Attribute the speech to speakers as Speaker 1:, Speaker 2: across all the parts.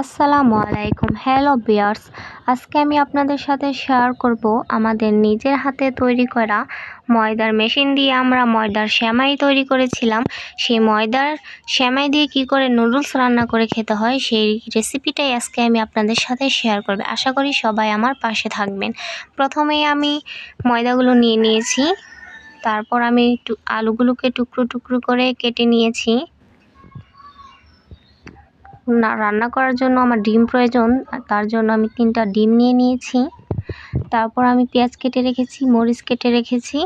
Speaker 1: আসসালামু আলাইকুম। Hello viewers, আজকে আমি আপনাদের সাথে শেয়ার করব আমাদের নিজের হাতে তৈরি করা ময়দার মেশিন দিয়ে আমরা ময়দার সেমাই তৈরি করেছিলাম। সেই ময়দার সেমাই দিয়ে কি করে নুডলস রান্না করে খেতে হয় সেই রেসিপিটাই আজকে আমি আপনাদের সাথে শেয়ার করব। আশা করি সবাই আমার পাশে থাকবেন। প্রথমেই আমি ময়দাগুলো নিয়ে নিয়েছি, তারপর আমি আলুগুলোকে টুকরো টুকরো করে কেটে নিয়েছি। রান্না করার জন্য আমার ডিম প্রয়োজন, তার জন্য আমি 3টা ডিম নিয়ে নিয়েছি। তারপর আমি পেঁয়াজ কেটে রেখেছি, মরিচ কেটে রেখেছি।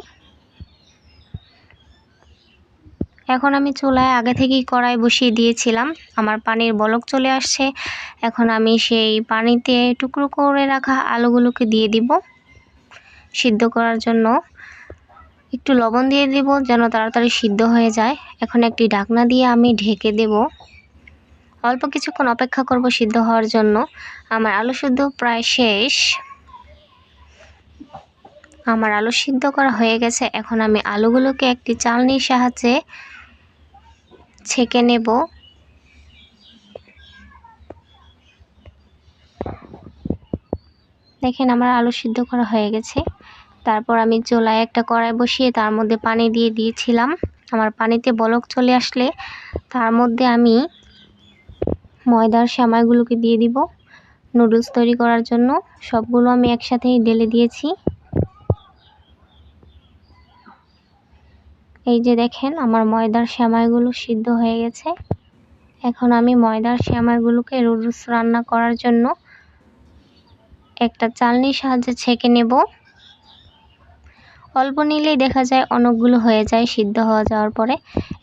Speaker 1: এখন আমি চুলায় আগে থেকেই কড়াই বসিয়ে দিয়েছিলাম, আমার পানির বলক চলে আসছে। এখন আমি সেই পানিতে টুকরো করে রাখা আলুগুলোকে দিয়ে দিব সিদ্ধ করার জন্য। একটু লবণ দিয়ে দিব যেন তাড়াতাড়ি সিদ্ধ হয়ে যায়। এখন একটি ঢাকনা দিয়ে আমি ঢেকে দেব। অল্প কিছুক্ষণ অপেক্ষা করব সিদ্ধ হওয়ার জন্য। আমার আলু সিদ্ধ প্রায় শেষ। আমার আলু সিদ্ধ করা হয়ে গেছে। এখন আমি আলুগুলোকে একটি চালনির সাহায্যে ছেঁকে নেব। দেখেন আমার আলু সিদ্ধ করা হয়ে গেছে। তারপর আমি চুলায় একটা কড়াই বসিয়ে তার মধ্যে পানি দিয়ে দিয়েছিলাম। আমার পানিতে বলক চলে আসলে তার মধ্যে আমি ময়দার সেমাইগুলোকে দিয়ে দিব নুডলস তৈরি করার জন্য। সবগুলো আমি একসাথেই ঢেলে দিয়েছি। এই যে দেখেন আমার ময়দার সেমাইগুলো সিদ্ধ হয়ে গেছে। এখন আমি ময়দার সেমাইগুলোকে নুডলস রান্না করার জন্য একটা চালনির সাহায্যে ছেঁকে নেব। অল্প নিলেই দেখা যায় অনেকগুলো হয়ে যায় সিদ্ধ হয়ে যাওয়ার পরে।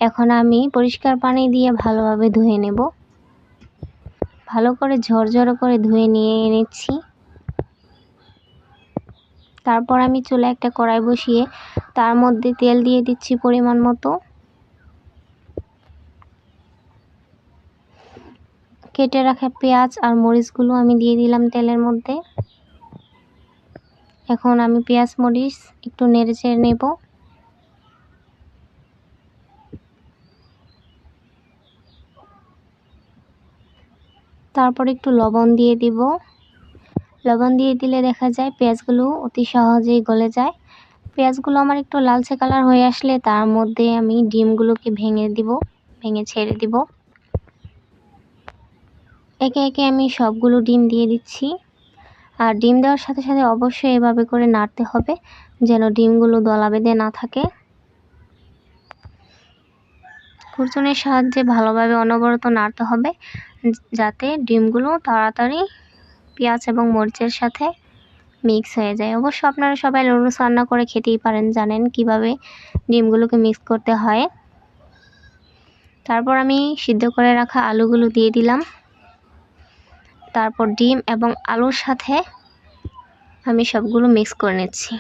Speaker 1: এখন আমি পরিষ্কার পানি দিয়ে ভালোভাবে ধুয়ে নেব। ভালো করে ঝরঝরে করে ধুয়ে নিয়ে নিচ্ছি। তারপর আমি চুলায় একটা কড়াই বসিয়ে তার মধ্যে তেল দিয়ে দিচ্ছি পরিমাণ মতো। কেটে রাখা পেঁয়াজ আর মরিচগুলো আমি দিয়ে দিলাম তেলের মধ্যে। এখন আমি পেঁয়াজ মরিচ একটু নেড়ে চেড়ে নেব। তারপর একটু লবণ দিয়ে দিব। লবণ দিয়ে দিলে দেখা যায় পেঁয়াজগুলো অতি সহজেই গলে যায়। পেঁয়াজগুলো আমার একটু লালচে কালার হয়ে আসলে তার মধ্যে আমি ডিমগুলোকে ভেঙে ছেড়ে দিব। একে একে আমি সবগুলো ডিম দিয়ে দিচ্ছি। আর ডিম দেওয়ার সাথে সাথে অবশ্যই এভাবে করে নাড়তে হবে যেন ডিমগুলো দলা বেঁধে না থাকে। খুরচুনির সাহায্যে ভালোভাবে অনবরত নাড়তে হবে যাতে ডিমগুলো তাড়াতাড়ি পেঁয়াজ এবং মরিচের সাথে মিক্স হয়ে যায়। অবশ্য আপনারা সবাই নুডলস রান্না করে খেতেই পারেন, জানেন কিভাবে ডিমগুলোকে মিক্স করতে হয়। তারপর আমি সিদ্ধ করে রাখা আলুগুলো দিয়ে দিলাম। তারপর ডিম এবং আলুর সাথে আমি সবগুলো মিক্স করে নিচ্ছি।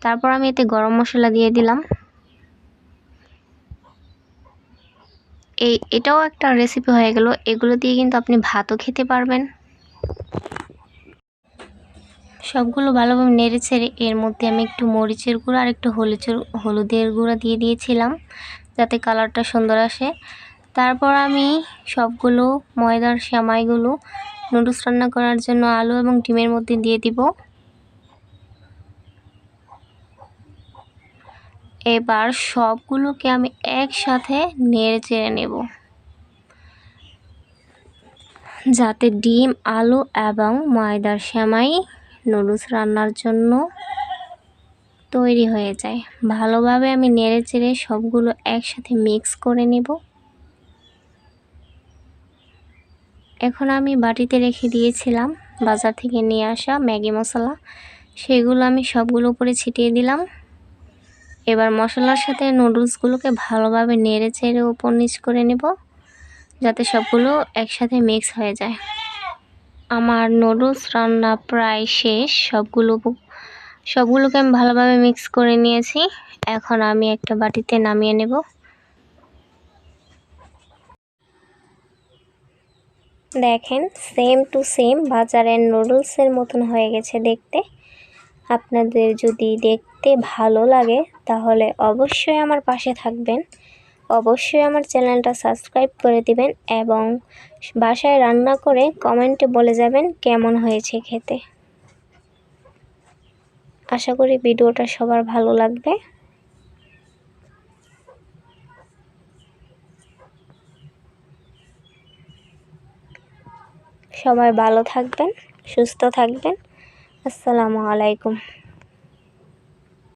Speaker 1: তারপর আমি এতে গরম মশলা দিয়ে দিলাম। এটাও একটা রেসিপি হয়ে গেল। এগুলো দিয়ে কিন্তু আপনি ভাতও খেতে পারবেন। সবগুলো ভালোভাবে নেড়ে ছেড়ে এর মধ্যে আমি একটু মরিচের গুঁড়া আর একটু হলুদের গুঁড়া দিয়ে দিয়েছিলাম যাতে কালারটা সুন্দর আসে। তারপর আমি সবগুলো ময়দার সেমাইগুলো নুডলস রান্না করার জন্য আলু এবং ডিমের মধ্যে দিয়ে দিব। এবার সবগুলোকে আমি একসাথে নেড়ে চেড়ে নেব যাতে ডিম, আলু এবং ময়দার সেমাই নুডলস রান্নার জন্য তৈরি হয়ে যায়। ভালোভাবে আমি নেড়ে চেড়ে সবগুলো একসাথে মিক্স করে নেব। এখন আমি বাটিতে রেখে দিয়েছিলাম বাজার থেকে নিয়ে আসা ম্যাগি মশলা, সেগুলো আমি সবগুলো উপরে ছিটিয়ে দিলাম। এবার মশলার সাথে নুডলসগুলোকে ভালোভাবে নেড়ে চেড়ে উপর নিচ করে নেব যাতে সবগুলো একসাথে মিক্স হয়ে যায়। আমার নুডলস রান্না প্রায় শেষ। সবগুলোকে আমি ভালোভাবে মিক্স করে নিয়েছি। এখন আমি একটা বাটিতে নামিয়ে নেব। দেখেন সেম টু সেম বাজারের নুডলসের মতন হয়ে গেছে দেখতে। আপনাদের যদি দেখতে ভালো লাগে তাহলে অবশ্যই আমার পাশে থাকবেন। অবশ্যই আমার চ্যানেলটা সাবস্ক্রাইব করে দিবেন এবং বাসায় রান্না করে কমেন্টে বলে যাবেন কেমন হয়েছে খেতে। আশা করি ভিডিওটা সবার ভালো লাগবে। সবাই ভালো থাকবেন, সুস্থ থাকবেন। আসসালামু আলাইকুম।